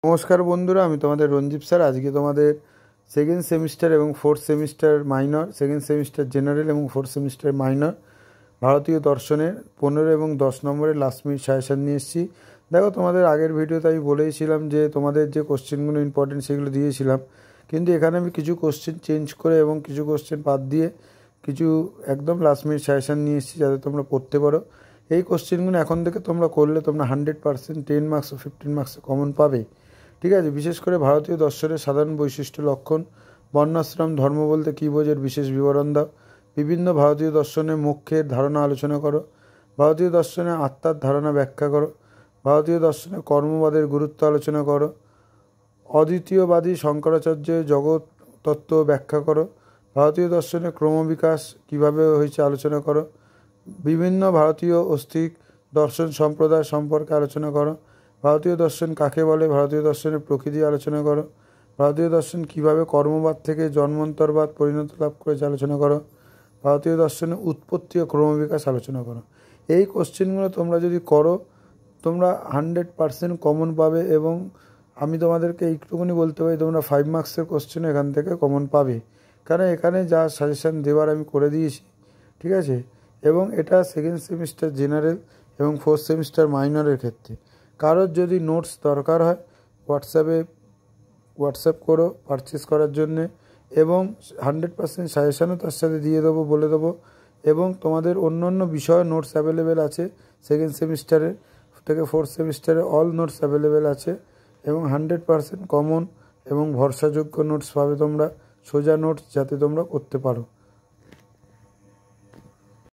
নমস্কার বন্ধুরা, আমি তোমাদের রঞ্জীব স্যার। আজকে তোমাদের সেকেন্ড সেমিস্টার এবং fourth semester minor, second semester general এবং ফোর্থ সেমিস্টার মাইনর ভারতীয় দর্শনের 15 এবং 10 নম্বরের লাস্ট মিনিট সাজেশান নিয়ে এসেছি। দেখো, তোমাদের আগের ভিডিওতে আমি বলেইছিলাম যে তোমাদের যে কোশ্চেনগুলো ইম্পর্টেন্ট সেগুলো দিয়েছিলাম, কিন্তু এখানে আমি কিছু কোশ্চেন চেঞ্জ করে এবং কিছু কোশ্চেন বাদ দিয়ে কিছু একদম লাস্ট মিনিট সাজেশান নিয়ে এসেছি যাতে তোমরা পড়তে পারো। এই কোশ্চেনগুলো এখন থেকে তোমরা করলে তোমরা 100% 10 মার্কস ও 15 মার্কস কমন পাবে। ঠিক আছে। বিশেষ করে ভারতীয় দর্শনের সাধারণ বৈশিষ্ট্য, লক্ষণ, বর্ণাশ্রম, ধর্ম বলতে কী বোঝের বিশেষ বিবরণ দাও। বিভিন্ন ভারতীয় দর্শনের মুখ্যের ধারণা আলোচনা করো। ভারতীয় দর্শনে আত্মার ধারণা ব্যাখ্যা করো। ভারতীয় দর্শনে কর্মবাদের গুরুত্ব আলোচনা করো। অদ্বিতীয়বাদী শঙ্করাচার্যের জগৎ তত্ত্ব ব্যাখ্যা করো। ভারতীয় দর্শনে ক্রমবিকাশ কীভাবে হয়েছে আলোচনা করো। বিভিন্ন ভারতীয় অস্তিক দর্শন সম্প্রদায় সম্পর্কে আলোচনা করো। ভারতীয় দর্শন কাকে বলে, ভারতীয় দর্শনের প্রকৃতি আলোচনা করো। ভারতীয় দর্শন কীভাবে কর্মবাদ থেকে জন্মন্তরবাদ পরিণত লাভ করেছে আলোচনা করো। ভারতীয় দর্শনের উৎপত্তি ও ক্রমবিকাশ আলোচনা করো। এই কোশ্চেনগুলো তোমরা যদি করো তোমরা 100% কমন পাবে, এবং আমি তোমাদেরকে এইটুকুনি বলতে পারি তোমরা 5 মার্কসের কোশ্চেন এখান থেকে কমন পাবে, কারণ এখানে যা সাজেশান দেওয়ার আমি করে দিয়েছি। ঠিক আছে। এবং এটা সেকেন্ড সেমিস্টার জেনারেল এবং ফোর্থ সেমিস্টার মাইনরের ক্ষেত্রে। কারোর যদি নোটস দরকার হয় হোয়াটসঅ্যাপ করো পারচেস করার জন্যে, এবং 100% সাজেশানও তার সাথে দিয়ে দেবো, বলে দেবো। এবং তোমাদের অন্য অন্য বিষয়ে নোটস অ্যাভেলেবেল আছে। সেকেন্ড সেমিস্টারের থেকে ফোর্থ সেমিস্টারে অল নোটস অ্যাভেলেবেল আছে, এবং 100% কমন এবং ভরসাযোগ্য নোটস পাবে তোমরা, সোজা নোটস যাতে তোমরা করতে পারো।